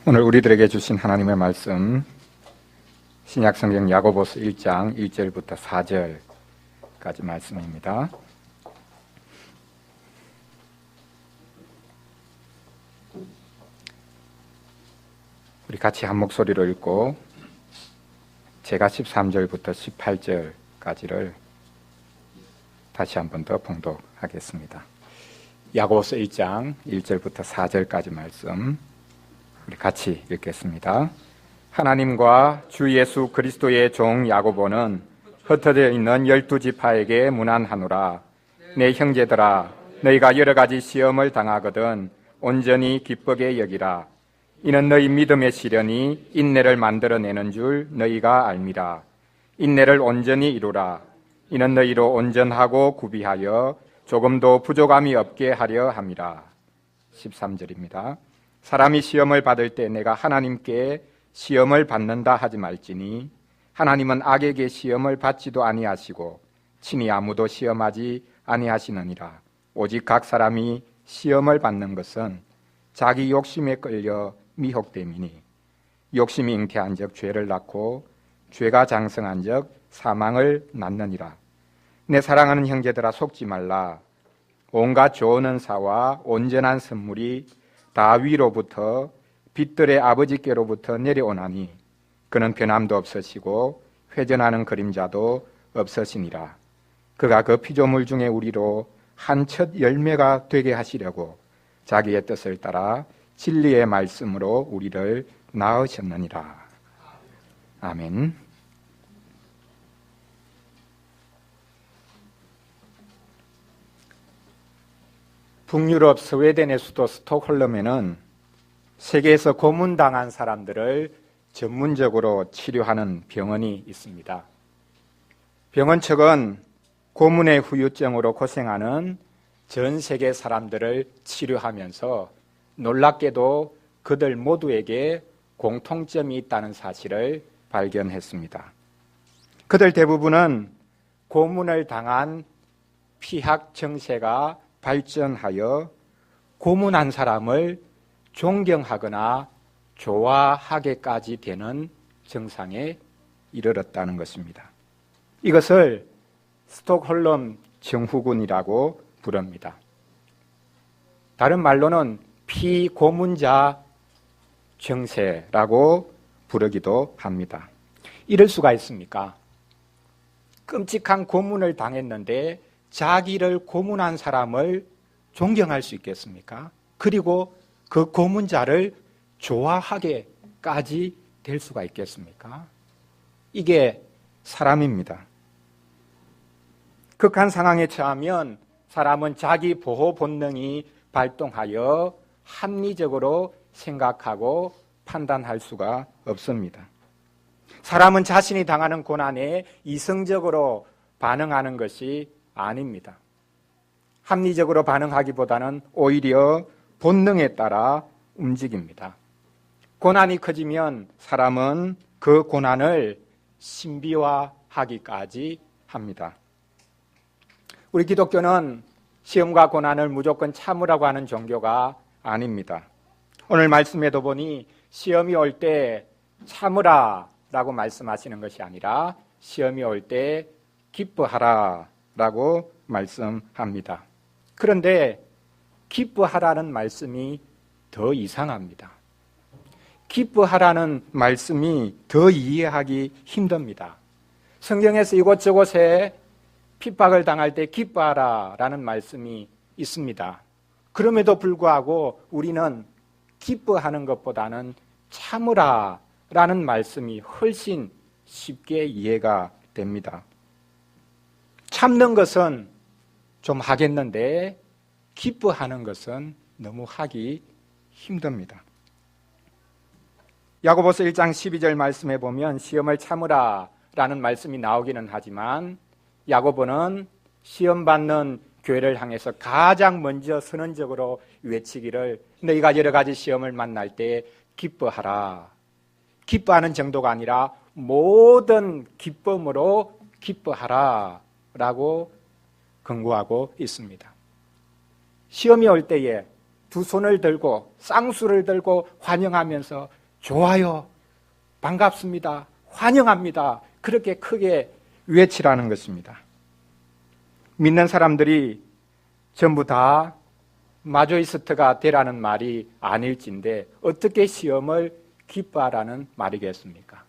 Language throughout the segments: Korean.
오늘 우리들에게 주신 하나님의 말씀, 신약성경 야고보서 1장 1절부터 4절까지 말씀입니다. 우리 같이 한 목소리로 읽고 제가 13절부터 18절까지를 다시 한 번 더 봉독하겠습니다. 야고보서 1장 1절부터 4절까지 말씀 우리 같이 읽겠습니다. 하나님과 주 예수 그리스도의 종 야고보는 흩어져 있는 12지파에게 문안하노라. 내 형제들아, 너희가 여러 가지 시험을 당하거든 온전히 기쁘게 여기라. 이는 너희 믿음의 시련이 인내를 만들어내는 줄 너희가 알미라. 인내를 온전히 이루라. 이는 너희로 온전하고 구비하여 조금도 부족함이 없게 하려 함이라. 13절입니다. 사람이 시험을 받을 때 내가 하나님께 시험을 받는다 하지 말지니 하나님은 악에게 시험을 받지도 아니하시고 친히 아무도 시험하지 아니하시느니라. 오직 각 사람이 시험을 받는 것은 자기 욕심에 끌려 미혹됨이니 욕심이 잉태한 적 죄를 낳고 죄가 장성한 적 사망을 낳느니라. 내 사랑하는 형제들아, 속지 말라. 온갖 좋은 은사와 온전한 선물이 다 위로부터 빛들의 아버지께로부터 내려오나니 그는 변함도 없으시고 회전하는 그림자도 없으시니라. 그가 그 피조물 중에 우리로 한 첫 열매가 되게 하시려고 자기의 뜻을 따라 진리의 말씀으로 우리를 낳으셨느니라. 아멘. 북유럽 스웨덴의 수도 스톡홀름에는 세계에서 고문당한 사람들을 전문적으로 치료하는 병원이 있습니다. 병원 측은 고문의 후유증으로 고생하는 전 세계 사람들을 치료하면서 놀랍게도 그들 모두에게 공통점이 있다는 사실을 발견했습니다. 그들 대부분은 고문을 당한 피학 정세가 발전하여 고문한 사람을 존경하거나 좋아하게까지 되는 정상에 이르렀다는 것입니다. 이것을 스톡홀름 증후군이라고 부릅니다. 다른 말로는 피고문자 정세라고 부르기도 합니다. 이럴 수가 있습니까? 끔찍한 고문을 당했는데 자기를 고문한 사람을 존경할 수 있겠습니까? 그리고 그 고문자를 좋아하게까지 될 수가 있겠습니까? 이게 사람입니다. 극한 상황에 처하면 사람은 자기 보호 본능이 발동하여 합리적으로 생각하고 판단할 수가 없습니다. 사람은 자신이 당하는 고난에 이성적으로 반응하는 것이 아닙니다. 합리적으로 반응하기보다는 오히려 본능에 따라 움직입니다. 고난이 커지면 사람은 그 고난을 신비화하기까지 합니다. 우리 기독교는 시험과 고난을 무조건 참으라고 하는 종교가 아닙니다. 오늘 말씀에도 보니 시험이 올 때 참으라라고 말씀하시는 것이 아니라 시험이 올 때 기뻐하라 라고 말씀합니다. 그런데 기뻐하라는 말씀이 더 이상합니다. 기뻐하라는 말씀이 더 이해하기 힘듭니다. 성경에서 이곳저곳에 핍박을 당할 때 기뻐하라 라는 말씀이 있습니다. 그럼에도 불구하고 우리는 기뻐하는 것보다는 참으라 라는 말씀이 훨씬 쉽게 이해가 됩니다. 참는 것은 좀 하겠는데 기뻐하는 것은 너무 하기 힘듭니다. 야고보서 1장 12절 말씀에 보면 시험을 참으라 라는 말씀이 나오기는 하지만 야고보는 시험 받는 교회를 향해서 가장 먼저 선언적으로 외치기를 너희가 여러 가지 시험을 만날 때 기뻐하라. 기뻐하는 정도가 아니라 모든 기쁨으로 기뻐하라 라고 권고하고 있습니다. 시험이 올 때에 두 손을 들고 쌍수를 들고 환영하면서 좋아요, 반갑습니다, 환영합니다. 그렇게 크게 외치라는 것입니다. 믿는 사람들이 전부 다 마조이스트가 되라는 말이 아닐진데 어떻게 시험을 기뻐하라는 말이겠습니까?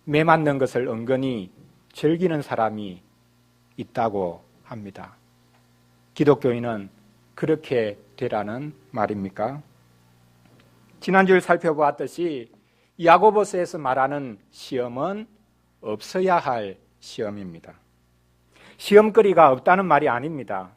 매 맞는 것을 은근히 즐기는 사람이 있다고 합니다. 기독교인은 그렇게 되라는 말입니까? 지난주에 살펴보았듯이 야고보서에서 말하는 시험은 없어야 할 시험입니다. 시험거리가 없다는 말이 아닙니다.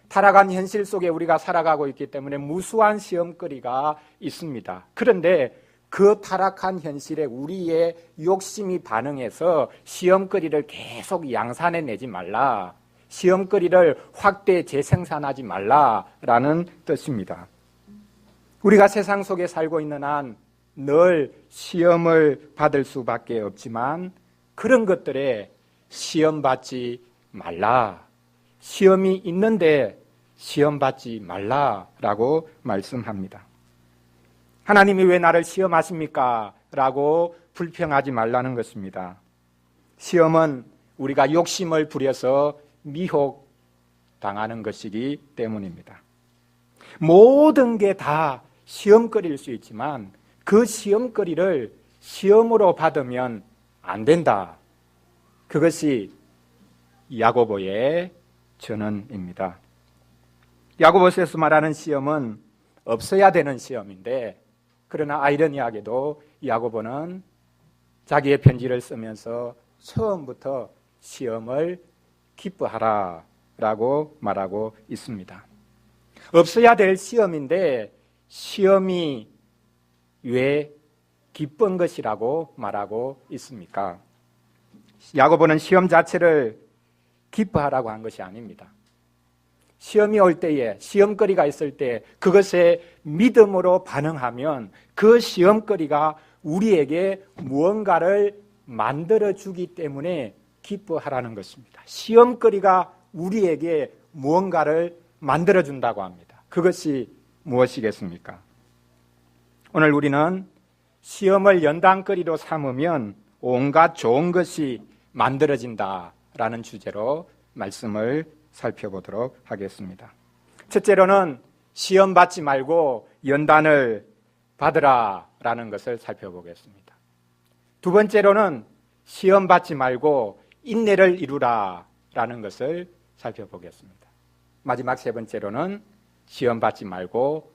타락한 현실 속에 우리가 살아가고 있기 때문에 무수한 시험거리가 있습니다. 그런데 그 타락한 현실에 우리의 욕심이 반응해서 시험거리를 계속 양산해내지 말라, 시험거리를 확대 재생산하지 말라라는 뜻입니다. 우리가 세상 속에 살고 있는 한 늘 시험을 받을 수밖에 없지만 그런 것들에 시험받지 말라, 시험이 있는데 시험받지 말라라고 말씀합니다. 하나님이 왜 나를 시험하십니까? 라고 불평하지 말라는 것입니다. 시험은 우리가 욕심을 부려서 미혹당하는 것이기 때문입니다. 모든 게 다 시험거리일 수 있지만 그 시험거리를 시험으로 받으면 안 된다. 그것이 야고보의 전언입니다. 야고보서에서 말하는 시험은 없어야 되는 시험인데, 그러나 아이러니하게도 야고보는 자기의 편지를 쓰면서 처음부터 시험을 기뻐하라 라고 말하고 있습니다. 없어야 될 시험인데 시험이 왜 기쁜 것이라고 말하고 있습니까? 야고보는 시험 자체를 기뻐하라고 한 것이 아닙니다. 시험이 올 때에, 시험거리가 있을 때 그것에 믿음으로 반응하면 그 시험거리가 우리에게 무언가를 만들어주기 때문에 기뻐하라는 것입니다. 시험거리가 우리에게 무언가를 만들어준다고 합니다. 그것이 무엇이겠습니까? 오늘 우리는 시험을 연단거리로 삼으면 온갖 좋은 것이 만들어진다라는 주제로 말씀을 살펴보도록 하겠습니다. 첫째로는 시험 받지 말고 연단을 받으라라는 것을 살펴보겠습니다. 두 번째로는 시험 받지 말고 인내를 이루라라는 것을 살펴보겠습니다. 마지막 세 번째로는 시험 받지 말고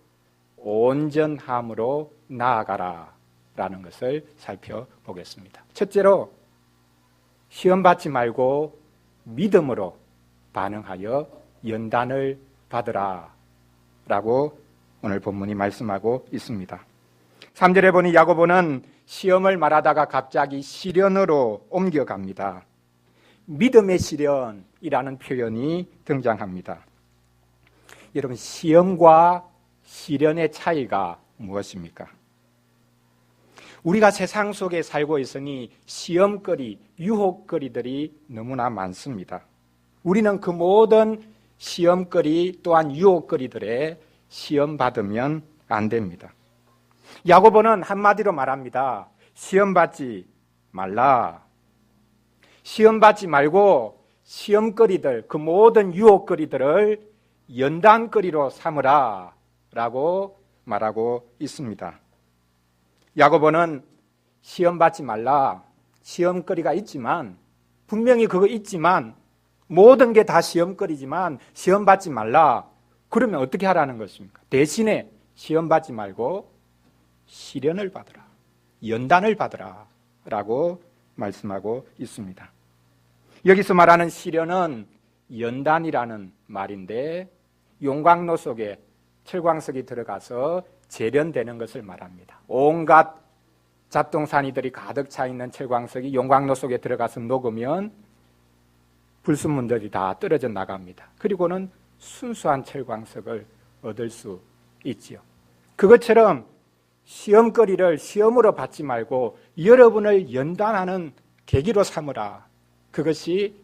온전함으로 나아가라라는 것을 살펴보겠습니다. 첫째로 시험 받지 말고 믿음으로 반응하여 연단을 받으라라고 오늘 본문이 말씀하고 있습니다. 3절에 보니 야고보는 시험을 말하다가 갑자기 시련으로 옮겨갑니다. 믿음의 시련이라는 표현이 등장합니다. 여러분, 시험과 시련의 차이가 무엇입니까? 우리가 세상 속에 살고 있으니 시험거리, 유혹거리들이 너무나 많습니다. 우리는 그 모든 시험거리 또한 유혹거리들에 시험받으면 안 됩니다. 야고보는 한마디로 말합니다. 시험받지 말라. 시험받지 말고 시험거리들, 그 모든 유혹거리들을 연단거리로 삼으라 라고 말하고 있습니다. 야고보는 시험받지 말라, 시험거리가 있지만, 분명히 그거 있지만 모든 게 다 시험거리지만 시험받지 말라. 그러면 어떻게 하라는 것입니까? 대신에 시험받지 말고 시련을 받으라, 연단을 받으라 라고 말씀하고 있습니다. 여기서 말하는 시련은 연단이라는 말인데 용광로 속에 철광석이 들어가서 재련되는 것을 말합니다. 온갖 잡동사니들이 가득 차 있는 철광석이 용광로 속에 들어가서 녹으면 불순물들이 다 떨어져 나갑니다. 그리고는 순수한 철광석을 얻을 수 있지요. 그것처럼 시험거리를 시험으로 받지 말고 여러분을 연단하는 계기로 삼으라. 그것이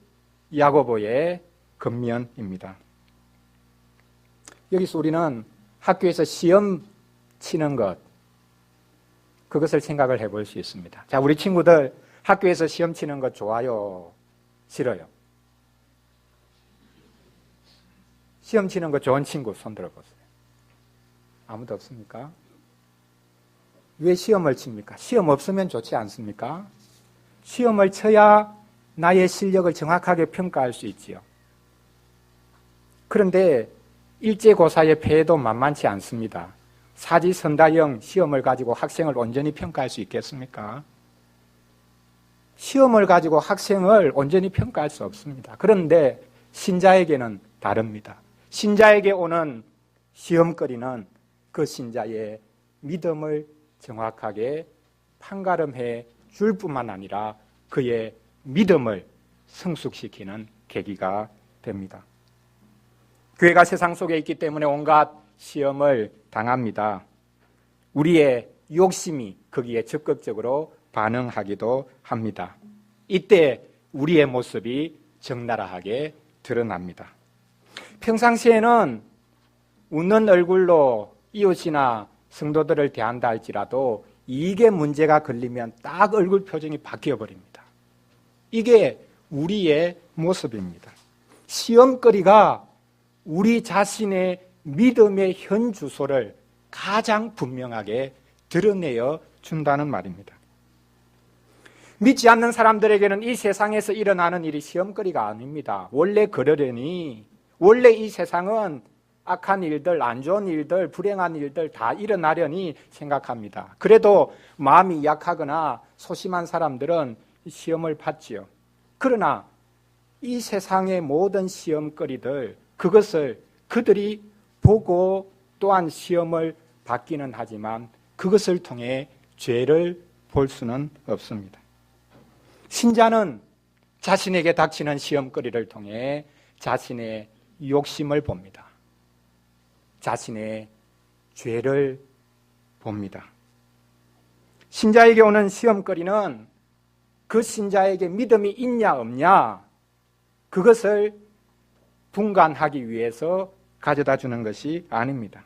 야고보의 권면입니다. 여기서 우리는 학교에서 시험 치는 것, 그것을 생각을 해볼 수 있습니다. 자, 우리 친구들 학교에서 시험 치는 거 좋아요? 싫어요? 시험 치는 거 좋은 친구 손 들어보세요. 아무도 없습니까? 왜 시험을 칩니까? 시험 없으면 좋지 않습니까? 시험을 쳐야 나의 실력을 정확하게 평가할 수 있지요. 그런데 일제고사의 폐해도 만만치 않습니다. 사지선다형 시험을 가지고 학생을 온전히 평가할 수 있겠습니까? 시험을 가지고 학생을 온전히 평가할 수 없습니다. 그런데 신자에게는 다릅니다. 신자에게 오는 시험거리는 그 신자의 믿음을 정확하게 판가름해 줄 뿐만 아니라 그의 믿음을 성숙시키는 계기가 됩니다. 교회가 세상 속에 있기 때문에 온갖 시험을 당합니다. 우리의 욕심이 거기에 적극적으로 반응하기도 합니다. 이때 우리의 모습이 적나라하게 드러납니다. 평상시에는 웃는 얼굴로 이웃이나 성도들을 대한다 할지라도 이게 문제가 걸리면 딱 얼굴 표정이 바뀌어버립니다. 이게 우리의 모습입니다. 시험거리가 우리 자신의 믿음의 현 주소를 가장 분명하게 드러내어 준다는 말입니다. 믿지 않는 사람들에게는 이 세상에서 일어나는 일이 시험거리가 아닙니다. 원래 그러려니, 원래 이 세상은 악한 일들, 안 좋은 일들, 불행한 일들 다 일어나려니 생각합니다. 그래도 마음이 약하거나 소심한 사람들은 시험을 받지요. 그러나 이 세상의 모든 시험거리들, 그것을 그들이 보고 또한 시험을 받기는 하지만 그것을 통해 죄를 볼 수는 없습니다. 신자는 자신에게 닥치는 시험거리를 통해 자신의 욕심을 봅니다. 자신의 죄를 봅니다. 신자에게 오는 시험거리는 그 신자에게 믿음이 있냐 없냐 그것을 분간하기 위해서 가져다 주는 것이 아닙니다.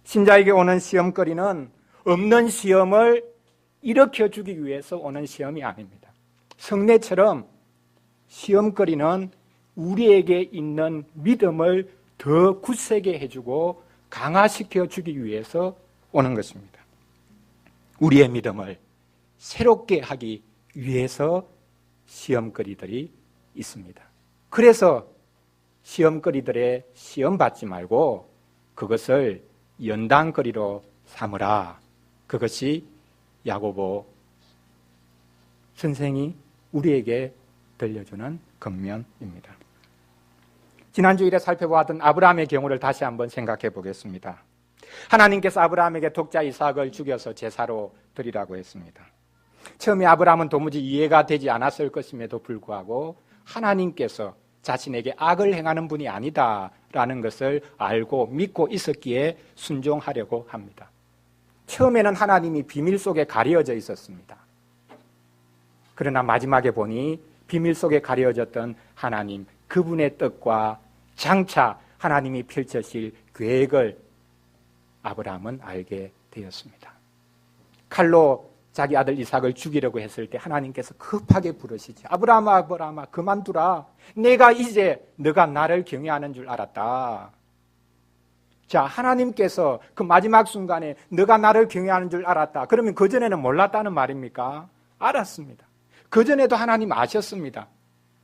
신자에게 오는 시험거리는 없는 시험을 일으켜주기 위해서 오는 시험이 아닙니다. 성례처럼 시험거리는 우리에게 있는 믿음을 더 굳세게 해주고 강화시켜 주기 위해서 오는 것입니다. 우리의 믿음을 새롭게 하기 위해서 시험거리들이 있습니다. 그래서 시험거리들의 시험 받지 말고 그것을 연단거리로 삼으라. 그것이 야고보 선생이 우리에게 들려주는 권면입니다. 지난주일에 살펴보았던 아브라함의 경우를 다시 한번 생각해 보겠습니다. 하나님께서 아브라함에게 독자 이삭을 죽여서 제사로 드리라고 했습니다. 처음에 아브라함은 도무지 이해가 되지 않았을 것임에도 불구하고 하나님께서 자신에게 악을 행하는 분이 아니다라는 것을 알고 믿고 있었기에 순종하려고 합니다. 처음에는 하나님이 비밀 속에 가려져 있었습니다. 그러나 마지막에 보니 비밀 속에 가려졌던 하나님, 그분의 뜻과 장차 하나님이 펼쳐질 계획을 아브라함은 알게 되었습니다. 칼로 자기 아들 이삭을 죽이려고 했을 때 하나님께서 급하게 부르시지. 아브라함아, 아브라함아, 그만두라. 내가 이제 너가 나를 경외하는 줄 알았다. 자, 하나님께서 그 마지막 순간에 너가 나를 경외하는 줄 알았다. 그러면 그전에는 몰랐다는 말입니까? 알았습니다. 그전에도 하나님 아셨습니다.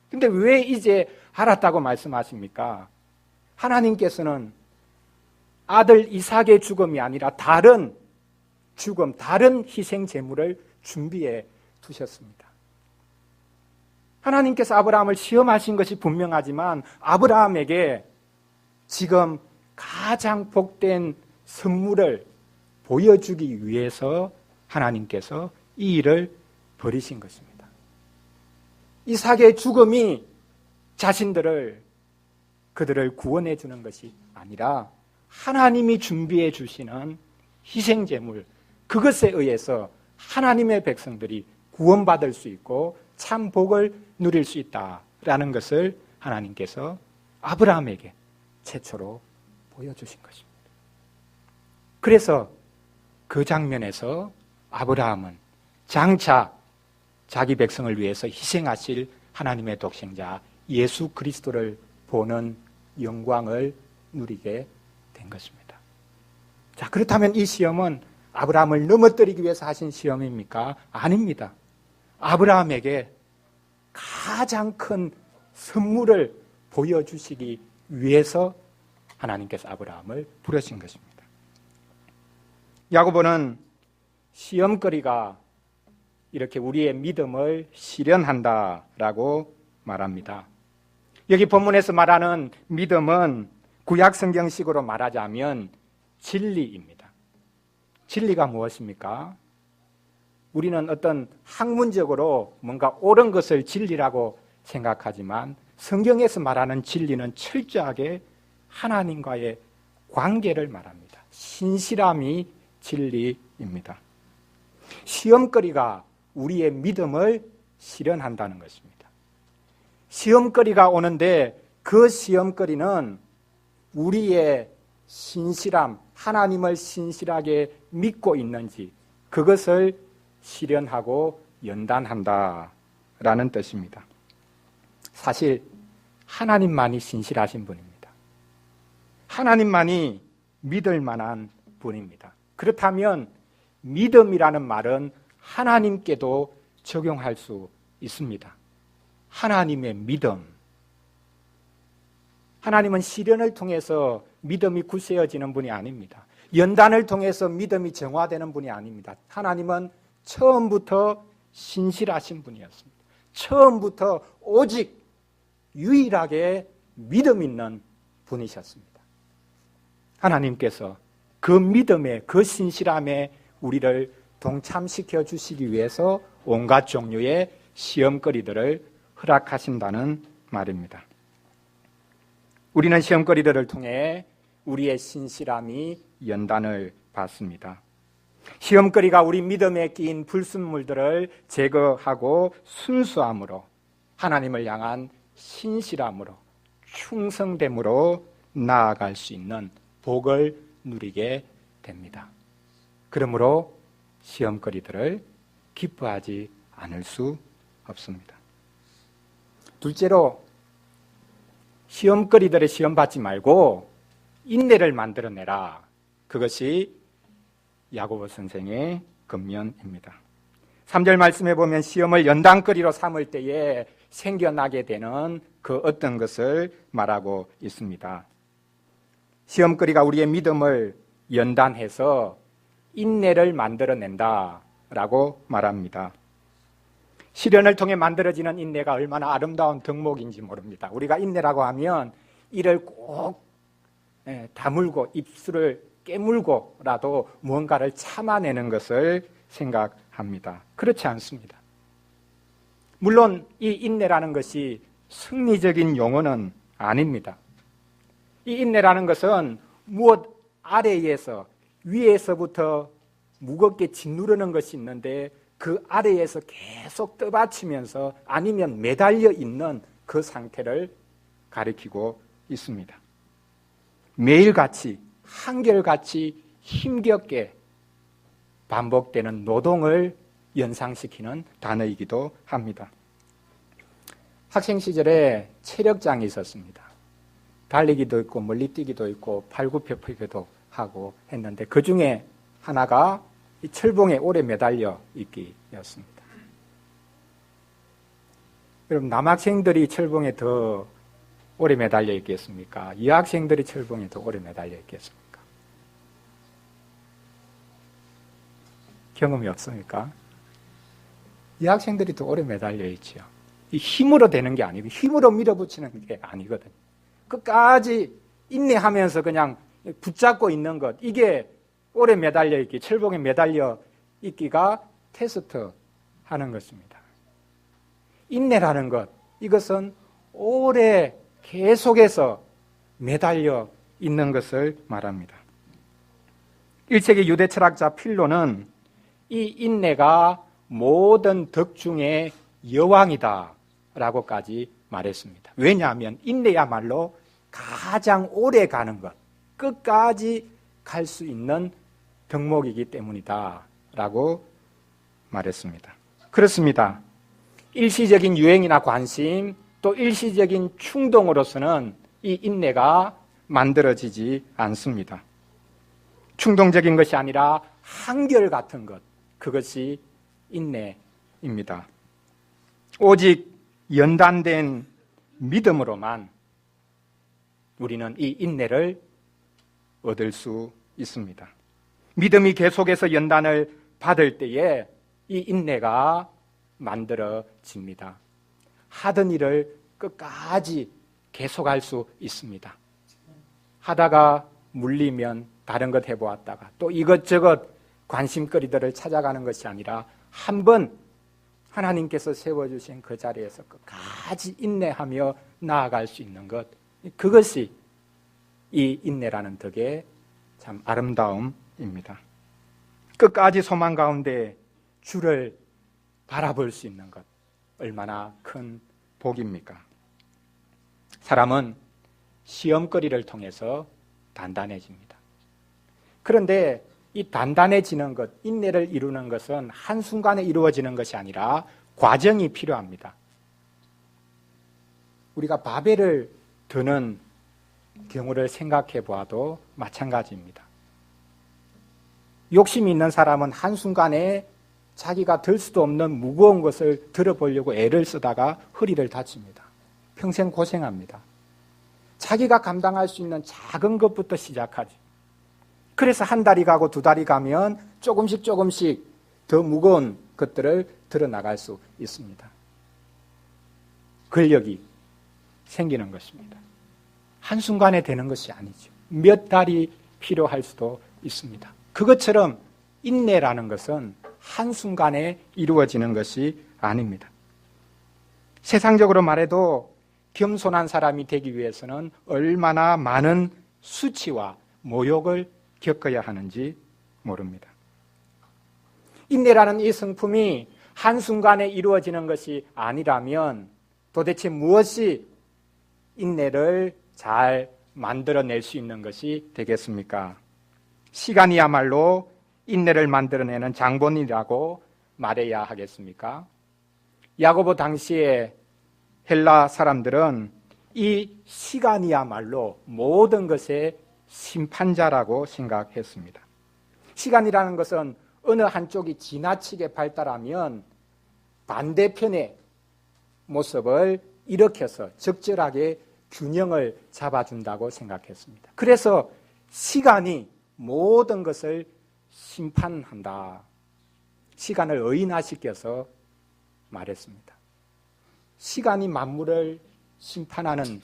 근데 왜 이제 알았다고 말씀하십니까? 하나님께서는 아들 이삭의 죽음이 아니라 다른 죽음, 다른 희생 제물을 준비해 두셨습니다. 하나님께서 아브라함을 시험하신 것이 분명하지만 아브라함에게 지금 가장 복된 선물을 보여주기 위해서 하나님께서 이 일을 벌이신 것입니다. 이삭의 죽음이 그들을 구원해 주는 것이 아니라 하나님이 준비해 주시는 희생 제물, 그것에 의해서 하나님의 백성들이 구원받을 수 있고 참 복을 누릴 수 있다라는 것을 하나님께서 아브라함에게 최초로 보여주신 것입니다. 그래서 그 장면에서 아브라함은 장차 자기 백성을 위해서 희생하실 하나님의 독생자 예수 그리스도를 보는 영광을 누리게 된 것입니다. 자, 그렇다면 이 시험은 아브라함을 넘어뜨리기 위해서 하신 시험입니까? 아닙니다. 아브라함에게 가장 큰 선물을 보여주시기 위해서 하나님께서 아브라함을 부르신 것입니다. 야고보는 시험거리가 이렇게 우리의 믿음을 실현한다라고 말합니다. 여기 본문에서 말하는 믿음은 구약 성경식으로 말하자면 진리입니다. 진리가 무엇입니까? 우리는 어떤 학문적으로 뭔가 옳은 것을 진리라고 생각하지만 성경에서 말하는 진리는 철저하게 하나님과의 관계를 말합니다. 신실함이 진리입니다. 시험거리가 우리의 믿음을 실현한다는 것입니다. 시험거리가 오는데 그 시험거리는 우리의 신실함, 하나님을 신실하게 믿고 있는지 그것을 실현하고 연단한다라는 뜻입니다. 사실 하나님만이 신실하신 분입니다. 하나님만이 믿을 만한 분입니다. 그렇다면 믿음이라는 말은 하나님께도 적용할 수 있습니다. 하나님의 믿음. 하나님은 시련을 통해서 믿음이 굳세어지는 분이 아닙니다. 연단을 통해서 믿음이 정화되는 분이 아닙니다. 하나님은 처음부터 신실하신 분이었습니다. 처음부터 오직 유일하게 믿음 있는 분이셨습니다. 하나님께서 그 믿음에, 그 신실함에 우리를 동참시켜 주시기 위해서 온갖 종류의 시험거리들을 허락하신다는 말입니다. 우리는 시험거리들을 통해 우리의 신실함이 연단을 받습니다. 시험거리가 우리 믿음에 끼인 불순물들을 제거하고 순수함으로 하나님을 향한 신실함으로 충성됨으로 나아갈 수 있는 복을 누리게 됩니다. 그러므로 시험거리들을 기뻐하지 않을 수 없습니다. 둘째로 시험거리들에 시험받지 말고 인내를 만들어내라. 그것이 야고보 선생의 권면입니다. 3절 말씀에 보면 시험을 연단거리로 삼을 때에 생겨나게 되는 그 어떤 것을 말하고 있습니다. 시험거리가 우리의 믿음을 연단해서 인내를 만들어낸다라고 말합니다. 시련을 통해 만들어지는 인내가 얼마나 아름다운 덕목인지 모릅니다. 우리가 인내라고 하면 이를 꼭 다물고 입술을 깨물고라도 무언가를 참아내는 것을 생각합니다. 그렇지 않습니다. 물론 이 인내라는 것이 승리적인 용어는 아닙니다. 이 인내라는 것은 무엇 아래에서 위에서부터 무겁게 짓누르는 것이 있는데 그 아래에서 계속 떠받치면서 아니면 매달려 있는 그 상태를 가리키고 있습니다. 매일같이 한결같이 힘겹게 반복되는 노동을 연상시키는 단어이기도 합니다. 학생 시절에 체력장이 있었습니다. 달리기도 있고 멀리뛰기도 있고 팔굽혀펴기도 하고 했는데 그 중에 하나가 이 철봉에 오래 매달려 있기였습니다. 그럼 남학생들이 철봉에 더 오래 매달려 있겠습니까? 여학생들이 철봉에 더 오래 매달려 있겠습니까? 경험이 없습니까? 여학생들이 더 오래 매달려 있죠. 이 힘으로 되는 게 아니고 힘으로 밀어붙이는 게 아니거든요. 끝까지 인내하면서 그냥 붙잡고 있는 것, 이게 오래 매달려 있기, 철봉에 매달려 있기가 테스트 하는 것입니다. 인내라는 것, 이것은 오래 계속해서 매달려 있는 것을 말합니다. 1세기 유대 철학자 필로는 이 인내가 모든 덕 중에 여왕이다 라고까지 말했습니다. 왜냐하면 인내야말로 가장 오래 가는 것, 끝까지 갈 수 있는 덕목이기 때문이다 라고 말했습니다. 그렇습니다. 일시적인 유행이나 관심, 또 일시적인 충동으로서는 이 인내가 만들어지지 않습니다. 충동적인 것이 아니라 한결같은 것, 그것이 인내입니다. 오직 연단된 믿음으로만 우리는 이 인내를 얻을 수 있습니다. 믿음이 계속해서 연단을 받을 때에 이 인내가 만들어집니다. 하던 일을 끝까지 계속할 수 있습니다. 하다가 물리면 다른 것 해보았다가 또 이것저것 관심거리들을 찾아가는 것이 아니라 한 번 하나님께서 세워주신 그 자리에서 끝까지 인내하며 나아갈 수 있는 것, 그것이 이 인내라는 덕의 참 아름다움입니다. 끝까지 소망 가운데 주를 바라볼 수 있는 것, 얼마나 큰 복입니까? 사람은 시험거리를 통해서 단단해집니다. 그런데 이 단단해지는 것, 인내를 이루는 것은 한순간에 이루어지는 것이 아니라 과정이 필요합니다. 우리가 바벨을 드는 경우를 생각해 보아도 마찬가지입니다. 욕심이 있는 사람은 한순간에 자기가 들 수도 없는 무거운 것을 들어보려고 애를 쓰다가 허리를 다칩니다. 평생 고생합니다. 자기가 감당할 수 있는 작은 것부터 시작하죠. 그래서 한 달이 가고 두 달이 가면 조금씩 더 무거운 것들을 들어나갈 수 있습니다. 근력이 생기는 것입니다. 한순간에 되는 것이 아니죠. 몇 달이 필요할 수도 있습니다. 그것처럼 인내라는 것은 한순간에 이루어지는 것이 아닙니다. 세상적으로 말해도 겸손한 사람이 되기 위해서는 얼마나 많은 수치와 모욕을 겪어야 하는지 모릅니다. 인내라는 이 성품이 한순간에 이루어지는 것이 아니라면 도대체 무엇이 인내를 잘 만들어낼 수 있는 것이 되겠습니까? 시간이야말로 인내를 만들어내는 장본이라고 말해야 하겠습니까? 야고보 당시에 헬라 사람들은 이 시간이야말로 모든 것의 심판자라고 생각했습니다. 시간이라는 것은 어느 한쪽이 지나치게 발달하면 반대편의 모습을 일으켜서 적절하게 균형을 잡아준다고 생각했습니다. 그래서 시간이 모든 것을 심판한다. 시간을 의인화시켜서 말했습니다. 시간이 만물을 심판하는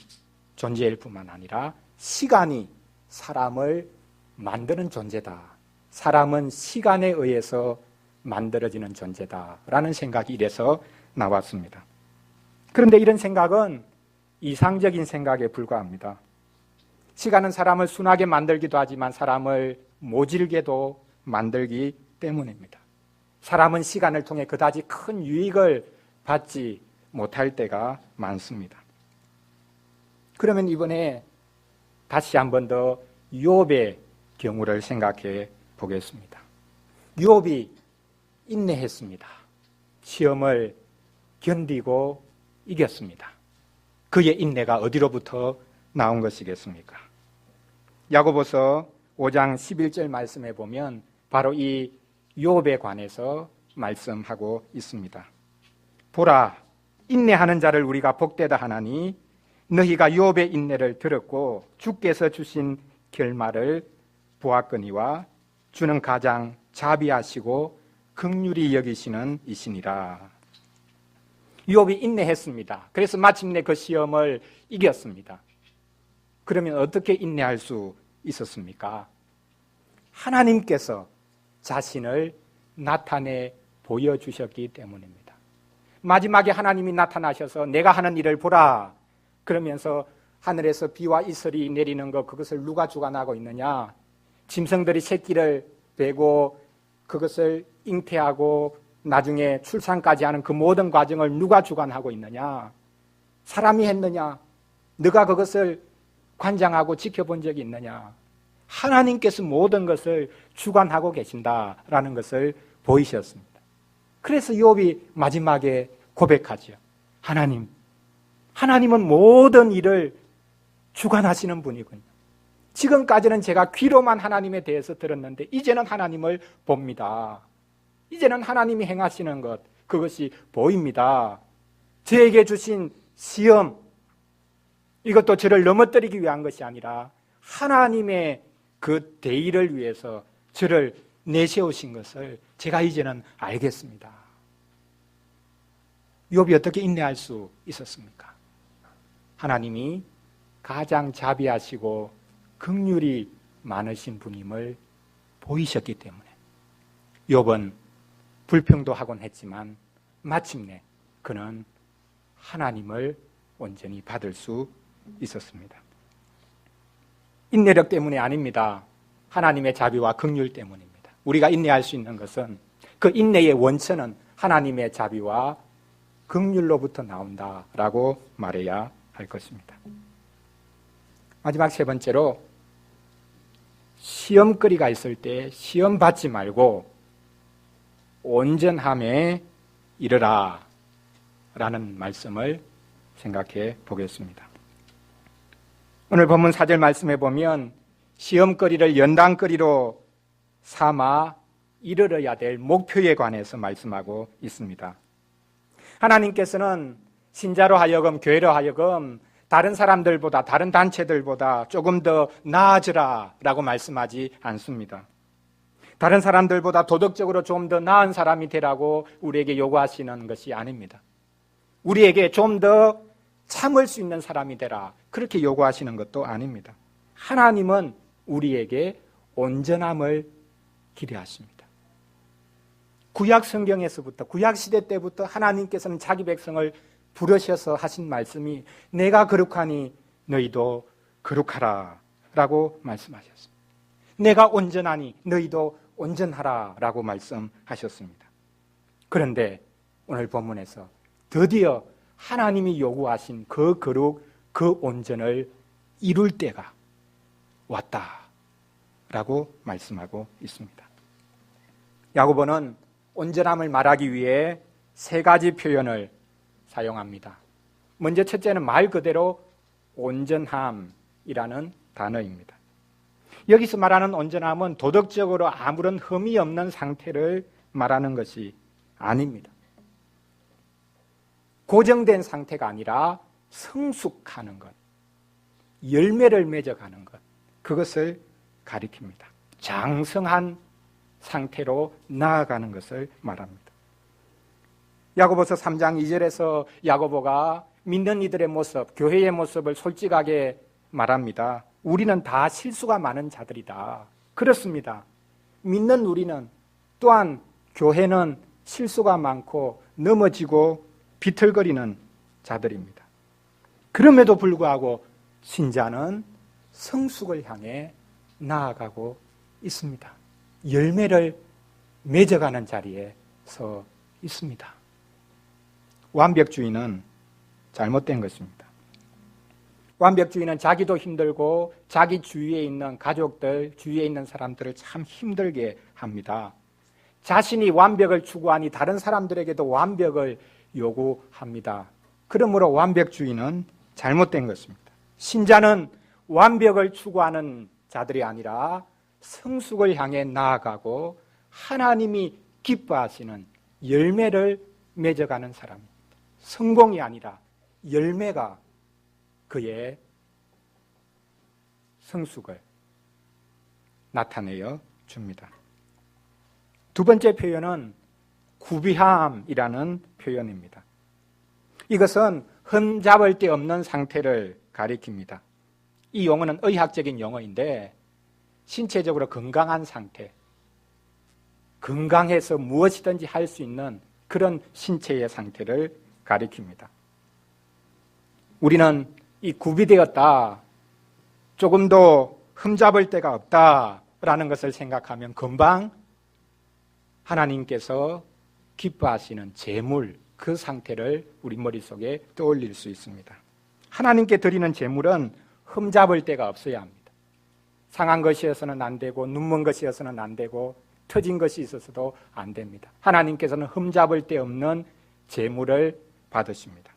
존재일 뿐만 아니라 시간이 사람을 만드는 존재다. 사람은 시간에 의해서 만들어지는 존재다라는 생각이 이래서 나왔습니다. 그런데 이런 생각은 이상적인 생각에 불과합니다. 시간은 사람을 순하게 만들기도 하지만 사람을 모질게도 만들기 때문입니다. 사람은 시간을 통해 그다지 큰 유익을 받지 못할 때가 많습니다. 그러면 이번에 다시 한 번 더 욥의 경우를 생각해 보겠습니다. 욥이 인내했습니다. 시험을 견디고 이겼습니다. 그의 인내가 어디로부터 나온 것이겠습니까? 야고보서 5장 11절 말씀에 보면 바로 이 욥에 관해서 말씀하고 있습니다. 보라, 인내하는 자를 우리가 복되다 하나니 너희가 욥의 인내를 들었고 주께서 주신 결말을 보았거니와 주는 가장 자비하시고 긍휼히 여기시는 이시니라. 욥이 인내했습니다. 그래서 마침내 그 시험을 이겼습니다. 그러면 어떻게 인내할 수 있었습니까? 하나님께서 자신을 나타내 보여주셨기 때문입니다. 마지막에 하나님이 나타나셔서 내가 하는 일을 보라 그러면서 하늘에서 비와 이슬이 내리는 것, 그것을 누가 주관하고 있느냐? 짐승들이 새끼를 베고 그것을 잉태하고 나중에 출산까지 하는 그 모든 과정을 누가 주관하고 있느냐? 사람이 했느냐? 네가 그것을 관장하고 지켜본 적이 있느냐? 하나님께서 모든 것을 주관하고 계신다라는 것을 보이셨습니다. 그래서 욥이 마지막에 고백하죠. 하나님은 모든 일을 주관하시는 분이군요. 지금까지는 제가 귀로만 하나님에 대해서 들었는데 이제는 하나님을 봅니다. 이제는 하나님이 행하시는 것, 그것이 보입니다. 저에게 주신 시험, 이것도 저를 넘어뜨리기 위한 것이 아니라 하나님의 그 대의를 위해서 저를 내세우신 것을 제가 이제는 알겠습니다. 욥이 어떻게 인내할 수 있었습니까? 하나님이 가장 자비하시고 긍휼이 많으신 분임을 보이셨기 때문에 욥은 불평도 하곤 했지만 마침내 그는 하나님을 온전히 받을 수 있었습니다. 인내력 때문이 아닙니다. 하나님의 자비와 긍휼 때문입니다. 우리가 인내할 수 있는 것은 그 인내의 원천은 하나님의 자비와 긍휼로부터 나온다라고 말해야 할 것입니다. 마지막 세 번째로 시험거리가 있을 때 시험 받지 말고 온전함에 이르라 라는 말씀을 생각해 보겠습니다. 오늘 본문 4절 말씀해 보면 시험거리를 연단거리로 삼아 이르러야 될 목표에 관해서 말씀하고 있습니다. 하나님께서는 신자로 하여금, 교회로 하여금 다른 사람들보다, 다른 단체들보다 조금 더 나아지라 라고 말씀하지 않습니다. 다른 사람들보다 도덕적으로 좀 더 나은 사람이 되라고 우리에게 요구하시는 것이 아닙니다. 우리에게 좀 더 참을 수 있는 사람이 되라, 그렇게 요구하시는 것도 아닙니다. 하나님은 우리에게 온전함을 기대하십니다. 구약 성경에서부터, 구약 시대 때부터 하나님께서는 자기 백성을 부르셔서 하신 말씀이 내가 거룩하니 너희도 거룩하라 라고 말씀하셨습니다. 내가 온전하니 너희도 온전하라 라고 말씀하셨습니다. 그런데 오늘 본문에서 드디어 하나님이 요구하신 그 거룩, 그 온전을 이룰 때가 왔다라고 말씀하고 있습니다. 야고보는 온전함을 말하기 위해 세 가지 표현을 사용합니다. 먼저 첫째는 말 그대로 온전함이라는 단어입니다. 여기서 말하는 온전함은 도덕적으로 아무런 흠이 없는 상태를 말하는 것이 아닙니다. 고정된 상태가 아니라 성숙하는 것, 열매를 맺어가는 것, 그것을 가리킵니다. 장성한 상태로 나아가는 것을 말합니다. 야고보서 3장 2절에서 야고보가 믿는 이들의 모습, 교회의 모습을 솔직하게 말합니다. 우리는 다 실수가 많은 자들이다. 그렇습니다. 믿는 우리는, 또한 교회는 실수가 많고 넘어지고 비틀거리는 자들입니다. 그럼에도 불구하고 신자는 성숙을 향해 나아가고 있습니다. 열매를 맺어가는 자리에 서 있습니다. 완벽주의는 잘못된 것입니다. 완벽주의는 자기도 힘들고 자기 주위에 있는 가족들, 주위에 있는 사람들을 참 힘들게 합니다. 자신이 완벽을 추구하니 다른 사람들에게도 완벽을 요구합니다. 그러므로 완벽주의는 잘못된 것입니다. 신자는 완벽을 추구하는 자들이 아니라 성숙을 향해 나아가고 하나님이 기뻐하시는 열매를 맺어가는 사람입니다. 성공이 아니라 열매가 그의 성숙을 나타내어 줍니다. 두 번째 표현은 구비함이라는 표현입니다. 이것은 흠잡을 데 없는 상태를 가리킵니다. 이 용어는 의학적인 용어인데 신체적으로 건강한 상태, 건강해서 무엇이든지 할 수 있는 그런 신체의 상태를 가리킵니다. 우리는 이 구비되었다, 조금도 흠잡을 데가 없다라는 것을 생각하면 금방 하나님께서 기뻐하시는 제물, 그 상태를 우리 머릿속에 떠올릴 수 있습니다. 하나님께 드리는 제물은 흠잡을 데가 없어야 합니다. 상한 것이어서는 안 되고 눈먼 것이어서는 안 되고 터진 것이 있어서도 안 됩니다. 하나님께서는 흠잡을 데 없는 재물을 받으십니다.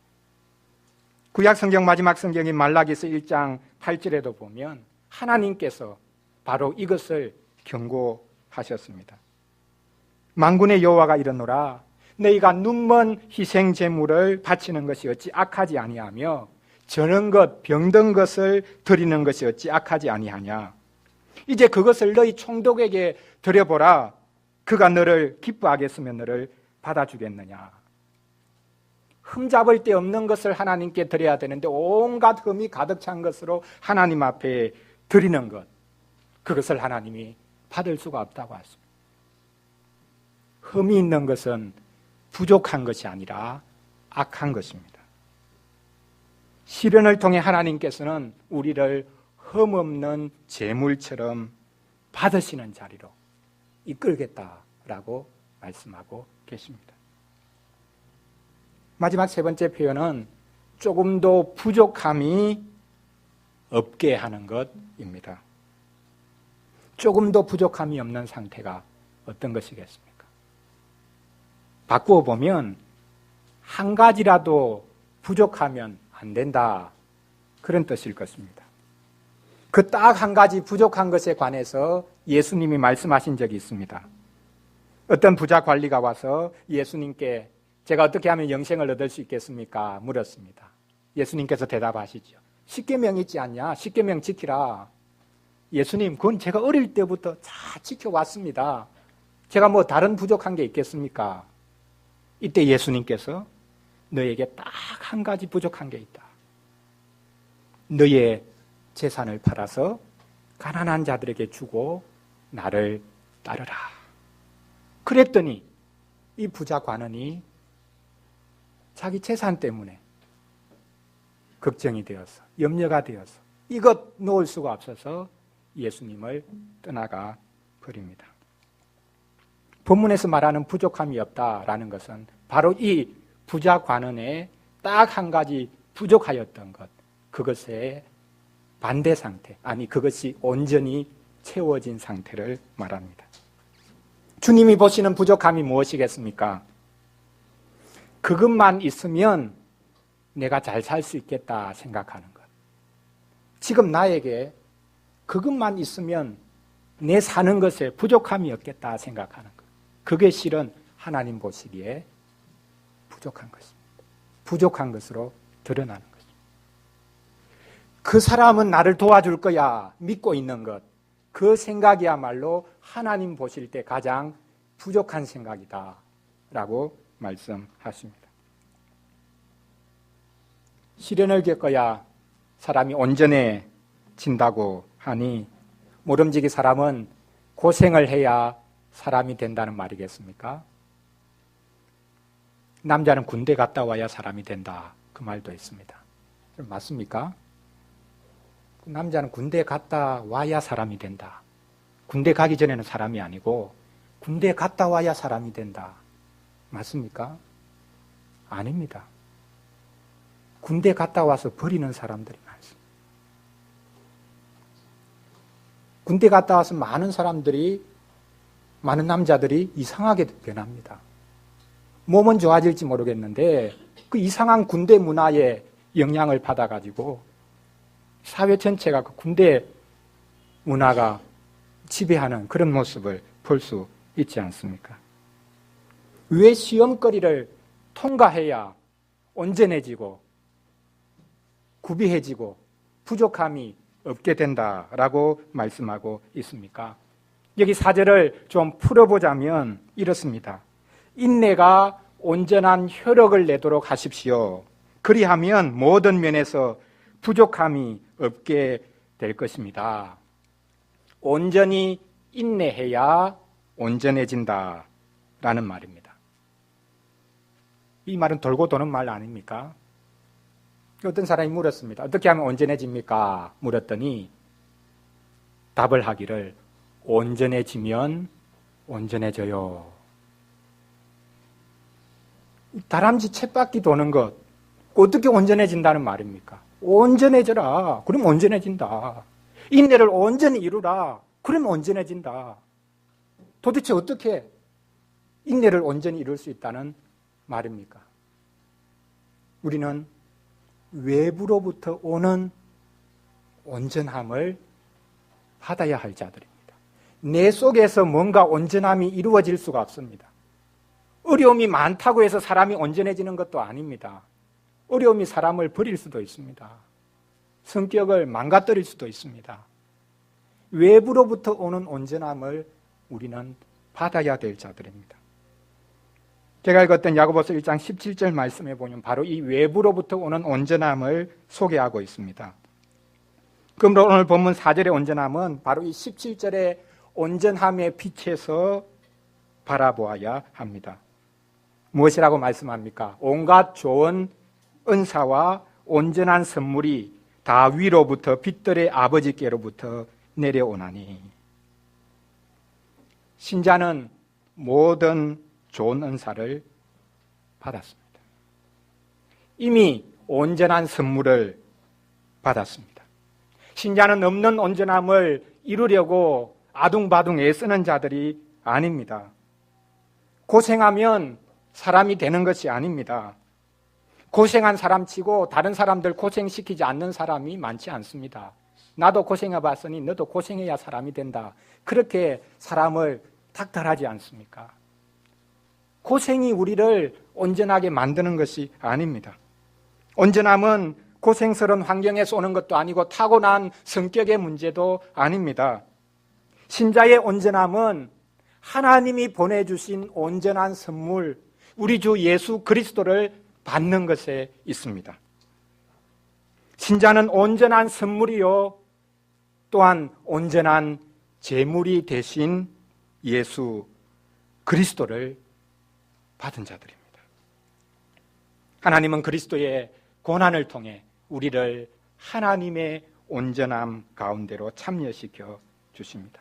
구약 성경 마지막 성경인 말라기서 1장 8절에도 보면 하나님께서 바로 이것을 경고하셨습니다. 만군의 여호와가 이르노라 너희가 눈먼 희생 제물을 바치는 것이 어찌 악하지 아니하며 저는 것 병든 것을 드리는 것이 어찌 악하지 아니하냐. 이제 그것을 너희 총독에게 드려보라. 그가 너를 기뻐하겠으면 너를 받아주겠느냐. 흠잡을 데 없는 것을 하나님께 드려야 되는데 온갖 흠이 가득 찬 것으로 하나님 앞에 드리는 것, 그것을 하나님이 받을 수가 없다고 하십니다. 흠이 있는 것은 부족한 것이 아니라 악한 것입니다. 시련을 통해 하나님께서는 우리를 흠없는 재물처럼 받으시는 자리로 이끌겠다라고 말씀하고 계십니다. 마지막 세 번째 표현은 조금도 부족함이 없게 하는 것입니다. 조금도 부족함이 없는 상태가 어떤 것이겠습니까? 바꾸어 보면 한 가지라도 부족하면 안 된다, 그런 뜻일 것입니다. 그 딱 한 가지 부족한 것에 관해서 예수님이 말씀하신 적이 있습니다. 어떤 부자 관리가 와서 예수님께 제가 어떻게 하면 영생을 얻을 수 있겠습니까? 물었습니다. 예수님께서 대답하시죠. 십계명 있지 않냐? 십계명 지키라. 예수님, 그건 제가 어릴 때부터 다 지켜왔습니다. 제가 뭐 다른 부족한 게 있겠습니까? 이때 예수님께서 너에게 딱 한 가지 부족한 게 있다. 너의 재산을 팔아서 가난한 자들에게 주고 나를 따르라. 그랬더니 이 부자 관원이 자기 재산 때문에 걱정이 되어서 염려가 되어서 이것 놓을 수가 없어서 예수님을 떠나가 버립니다. 본문에서 말하는 부족함이 없다라는 것은 바로 이 부자 관원의 딱 한 가지 부족하였던 것, 그것의 반대 상태, 아니 그것이 온전히 채워진 상태를 말합니다. 주님이 보시는 부족함이 무엇이겠습니까? 그것만 있으면 내가 잘 살 수 있겠다 생각하는 것. 지금 나에게 그것만 있으면 내 사는 것에 부족함이 없겠다 생각하는 것. 그게 실은 하나님 보시기에 부족한 것입니다. 부족한 것으로 드러나는 것입니다. 그 사람은 나를 도와줄 거야 믿고 있는 것, 그 생각이야말로 하나님 보실 때 가장 부족한 생각이다 라고 말씀하십니다. 시련을 겪어야 사람이 온전해진다고 하니 모름지기 사람은 고생을 해야 사람이 된다는 말이겠습니까? 남자는 군대 갔다 와야 사람이 된다, 그 말도 있습니다. 맞습니까? 남자는 군대 갔다 와야 사람이 된다. 군대 가기 전에는 사람이 아니고 군대 갔다 와야 사람이 된다. 맞습니까? 아닙니다. 군대 갔다 와서 버리는 사람들이 많습니다. 군대 갔다 와서 많은 사람들이, 많은 남자들이 이상하게 변합니다. 몸은 좋아질지 모르겠는데 그 이상한 군대 문화에 영향을 받아가지고 사회 전체가 그 군대 문화가 지배하는 그런 모습을 볼 수 있지 않습니까? 왜 시험거리를 통과해야 온전해지고 구비해지고 부족함이 없게 된다라고 말씀하고 있습니까? 여기 4절을 좀 풀어보자면 이렇습니다. 인내가 온전한 효력을 내도록 하십시오. 그리하면 모든 면에서 부족함이 없게 될 것입니다. 온전히 인내해야 온전해진다 라는 말입니다. 이 말은 돌고 도는 말 아닙니까? 어떤 사람이 물었습니다. 어떻게 하면 온전해집니까? 물었더니 답을 하기를 온전해지면 온전해져요. 다람쥐 쳇바퀴 도는 것, 어떻게 온전해진다는 말입니까? 온전해져라. 그럼 온전해진다. 인내를 온전히 이루라. 그럼 온전해진다. 도대체 어떻게 인내를 온전히 이룰 수 있다는 말입니까? 우리는 외부로부터 오는 온전함을 받아야 할 자들입니다. 내 속에서 뭔가 온전함이 이루어질 수가 없습니다. 어려움이 많다고 해서 사람이 온전해지는 것도 아닙니다. 어려움이 사람을 버릴 수도 있습니다. 성격을 망가뜨릴 수도 있습니다. 외부로부터 오는 온전함을 우리는 받아야 될 자들입니다. 제가 읽었던 야고보서 1장 17절 말씀에 보면 바로 이 외부로부터 오는 온전함을 소개하고 있습니다. 그러므로 오늘 본문 4절의 온전함은 바로 이 17절의 온전함의 빛에서 바라보아야 합니다. 무엇이라고 말씀합니까? 온갖 좋은 은사와 온전한 선물이 다 위로부터 빛들의 아버지께로부터 내려오나니. 신자는 모든 좋은 은사를 받았습니다. 이미 온전한 선물을 받았습니다. 신자는 없는 온전함을 이루려고 아둥바둥 애쓰는 자들이 아닙니다. 고생하면 사람이 되는 것이 아닙니다. 고생한 사람 치고 다른 사람들 고생시키지 않는 사람이 많지 않습니다. 나도 고생해봤으니 너도 고생해야 사람이 된다. 그렇게 사람을 닥달하지 않습니까? 고생이 우리를 온전하게 만드는 것이 아닙니다. 온전함은 고생스러운 환경에서 오는 것도 아니고 타고난 성격의 문제도 아닙니다. 신자의 온전함은 하나님이 보내주신 온전한 선물, 우리 주 예수 그리스도를 받는 것에 있습니다. 신자는 온전한 선물이요, 또한 온전한 제물이 되신 예수 그리스도를 받은 자들입니다. 하나님은 그리스도의 고난을 통해 우리를 하나님의 온전함 가운데로 참여시켜 주십니다.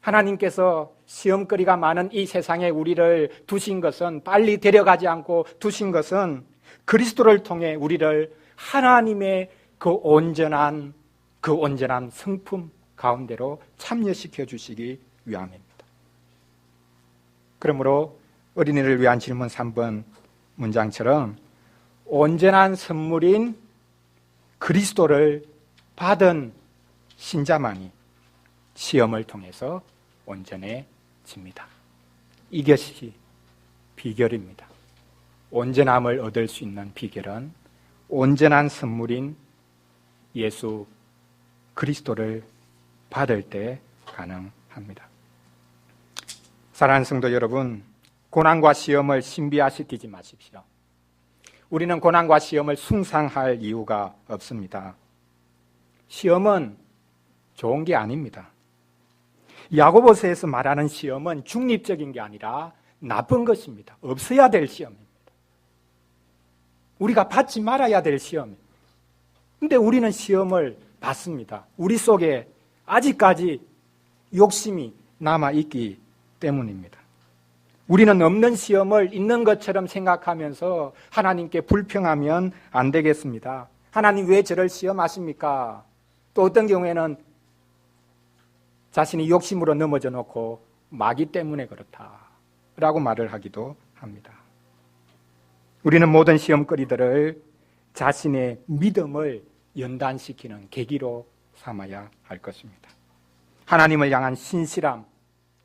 하나님께서 시험거리가 많은 이 세상에 우리를 두신 것은, 빨리 데려가지 않고 두신 것은 그리스도를 통해 우리를 하나님의 그 온전한 성품 가운데로 참여시켜 주시기 위함입니다. 그러므로 어린이를 위한 질문 3번 문장처럼 온전한 선물인 그리스도를 받은 신자만이 시험을 통해서 온전해집니다. 이것이 비결입니다. 온전함을 얻을 수 있는 비결은 온전한 선물인 예수 그리스도를 받을 때 가능합니다. 사랑하는 성도 여러분, 고난과 시험을 신비화시키지 마십시오. 우리는 고난과 시험을 숭상할 이유가 없습니다. 시험은 좋은 게 아닙니다. 야고보서에서 말하는 시험은 중립적인 게 아니라 나쁜 것입니다. 없어야 될 시험입니다. 우리가 받지 말아야 될 시험입니다. 그런데 우리는 시험을 받습니다. 우리 속에 아직까지 욕심이 남아있기 때문입니다. 우리는 없는 시험을 있는 것처럼 생각하면서 하나님께 불평하면 안 되겠습니다. 하나님 왜 저를 시험하십니까? 또 어떤 경우에는 자신이 욕심으로 넘어져 놓고 마귀 때문에 그렇다라고 말을 하기도 합니다. 우리는 모든 시험거리들을 자신의 믿음을 연단시키는 계기로 삼아야 할 것입니다. 하나님을 향한 신실함,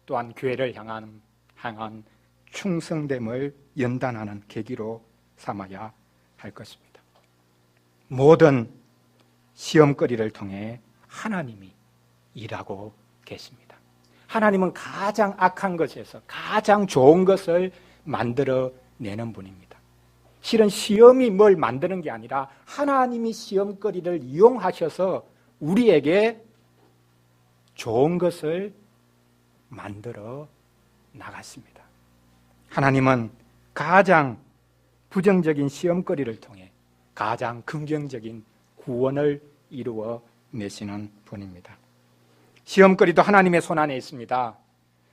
또한 교회를 향한 충성됨을 연단하는 계기로 삼아야 할 것입니다. 모든 시험거리를 통해 하나님이 일하고 계십니다. 하나님은 가장 악한 것에서 가장 좋은 것을 만들어내는 분입니다. 실은 시험이 뭘 만드는 게 아니라 하나님이 시험거리를 이용하셔서 우리에게 좋은 것을 만들어 나갔습니다. 하나님은 가장 부정적인 시험거리를 통해 가장 긍정적인 구원을 이루어 내시는 분입니다. 시험거리도 하나님의 손안에 있습니다.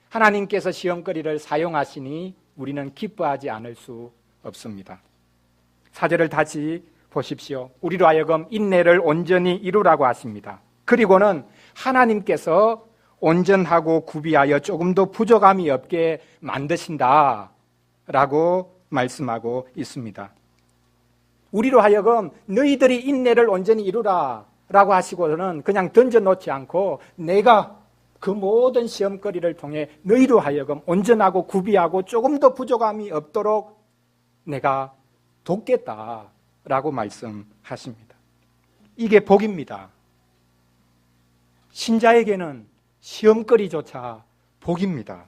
하나님께서 시험거리를 사용하시니 우리는 기뻐하지 않을 수 없습니다. 4절을 다시 보십시오. 우리로 하여금 인내를 온전히 이루라고 하십니다. 그리고는 하나님께서 온전하고 구비하여 조금도 부족함이 없게 만드신다 라고 말씀하고 있습니다. 우리로 하여금 너희들이 인내를 온전히 이루라 라고 하시고는 그냥 던져놓지 않고 내가 그 모든 시험거리를 통해 너희로 하여금 온전하고 구비하고 조금도 부족함이 없도록 내가 돕겠다라고 말씀하십니다. 이게 복입니다. 신자에게는 시험거리조차 복입니다.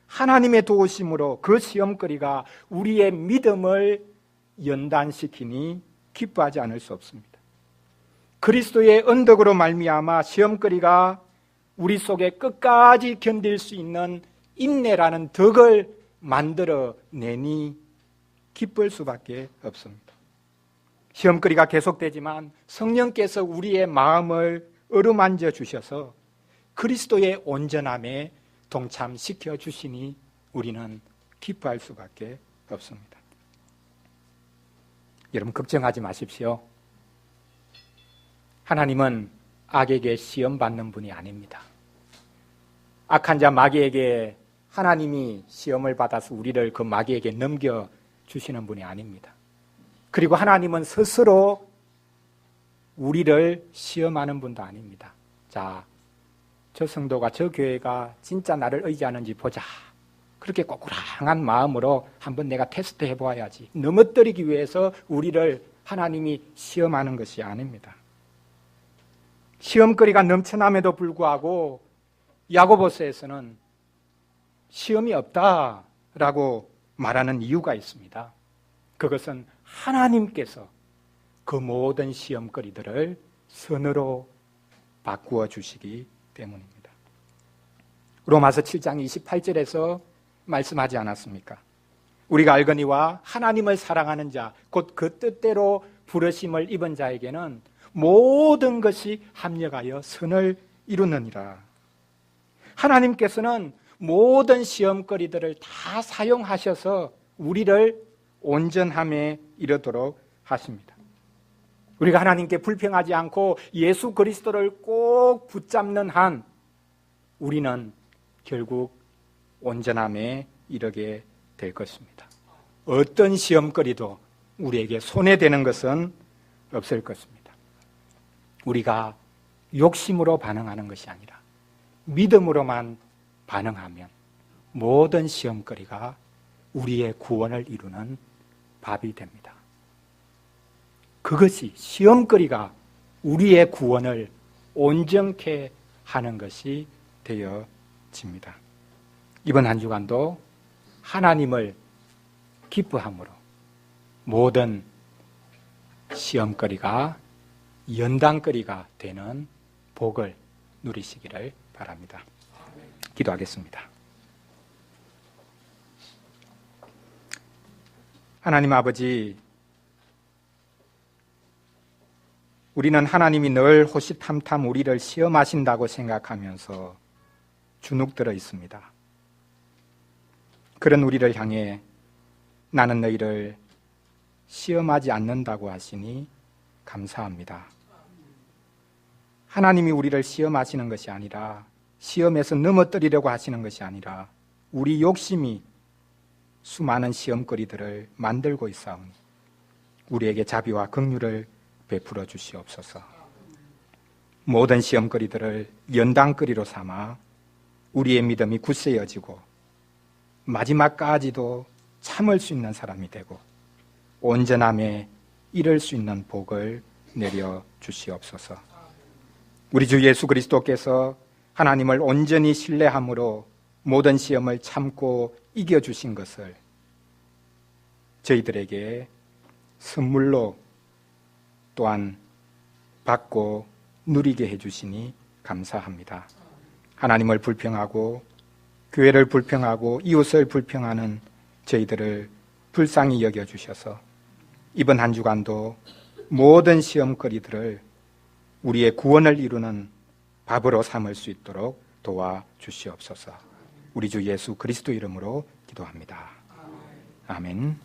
하나님의 도우심으로 그 시험거리가 우리의 믿음을 연단시키니 기뻐하지 않을 수 없습니다. 그리스도의 언덕으로 말미암아 시험거리가 우리 속에 끝까지 견딜 수 있는 인내라는 덕을 만들어내니 기쁠 수밖에 없습니다. 시험거리가 계속되지만 성령께서 우리의 마음을 어루만져 주셔서 그리스도의 온전함에 동참시켜 주시니 우리는 기뻐할 수밖에 없습니다. 여러분 걱정하지 마십시오. 하나님은 악에게 시험받는 분이 아닙니다. 악한 자 마귀에게 하나님이 시험을 받아서 우리를 그 마귀에게 넘겨주시는 분이 아닙니다. 그리고 하나님은 스스로 우리를 시험하는 분도 아닙니다. 자, 저 성도가 저 교회가 진짜 나를 의지하는지 보자. 그렇게 꼬꾸랑한 마음으로 한번 내가 테스트 해보아야지. 넘어뜨리기 위해서 우리를 하나님이 시험하는 것이 아닙니다. 시험거리가 넘쳐남에도 불구하고 야고보서에서는 시험이 없다라고 말하는 이유가 있습니다. 그것은 하나님께서 그 모든 시험거리들을 선으로 바꾸어 주시기 때문입니다. 로마서 7장 28절에서 말씀하지 않았습니까? 우리가 알거니와 하나님을 사랑하는 자, 곧 그 뜻대로 부르심을 입은 자에게는 모든 것이 합력하여 선을 이루느니라. 하나님께서는 모든 시험거리들을 다 사용하셔서 우리를 온전함에 이르도록 하십니다. 우리가 하나님께 불평하지 않고 예수 그리스도를 꼭 붙잡는 한 우리는 결국 온전함에 이르게 될 것입니다. 어떤 시험거리도 우리에게 손해되는 것은 없을 것입니다. 우리가 욕심으로 반응하는 것이 아니라 믿음으로만 반응하면 모든 시험거리가 우리의 구원을 이루는 밥이 됩니다. 그것이 시험거리가 우리의 구원을 온전케 하는 것이 되어집니다. 이번 한 주간도 하나님을 기뻐함으로 모든 시험거리가 연단거리가 되는 복을 누리시기를 바랍니다. 기도하겠습니다. 하나님 아버지, 우리는 하나님이 늘 호시탐탐 우리를 시험하신다고 생각하면서 주눅들어 있습니다. 그런 우리를 향해 나는 너희를 시험하지 않는다고 하시니 감사합니다. 하나님이 우리를 시험하시는 것이 아니라 시험에서 넘어뜨리려고 하시는 것이 아니라 우리 욕심이 수많은 시험거리들을 만들고 있사오니 우리에게 자비와 긍휼을 베풀어 주시옵소서. 모든 시험거리들을 연단거리로 삼아 우리의 믿음이 굳세어지고 마지막까지도 참을 수 있는 사람이 되고 온전함에 이를 수 있는 복을 내려 주시옵소서. 우리 주 예수 그리스도께서 하나님을 온전히 신뢰함으로 모든 시험을 참고 이겨주신 것을 저희들에게 선물로 또한 받고 누리게 해주시니 감사합니다. 하나님을 불평하고 교회를 불평하고 이웃을 불평하는 저희들을 불쌍히 여겨주셔서 이번 한 주간도 모든 시험거리들을 우리의 구원을 이루는 밥으로 삼을 수 있도록 도와주시옵소서. 우리 주 예수 그리스도 이름으로 기도합니다. 아멘.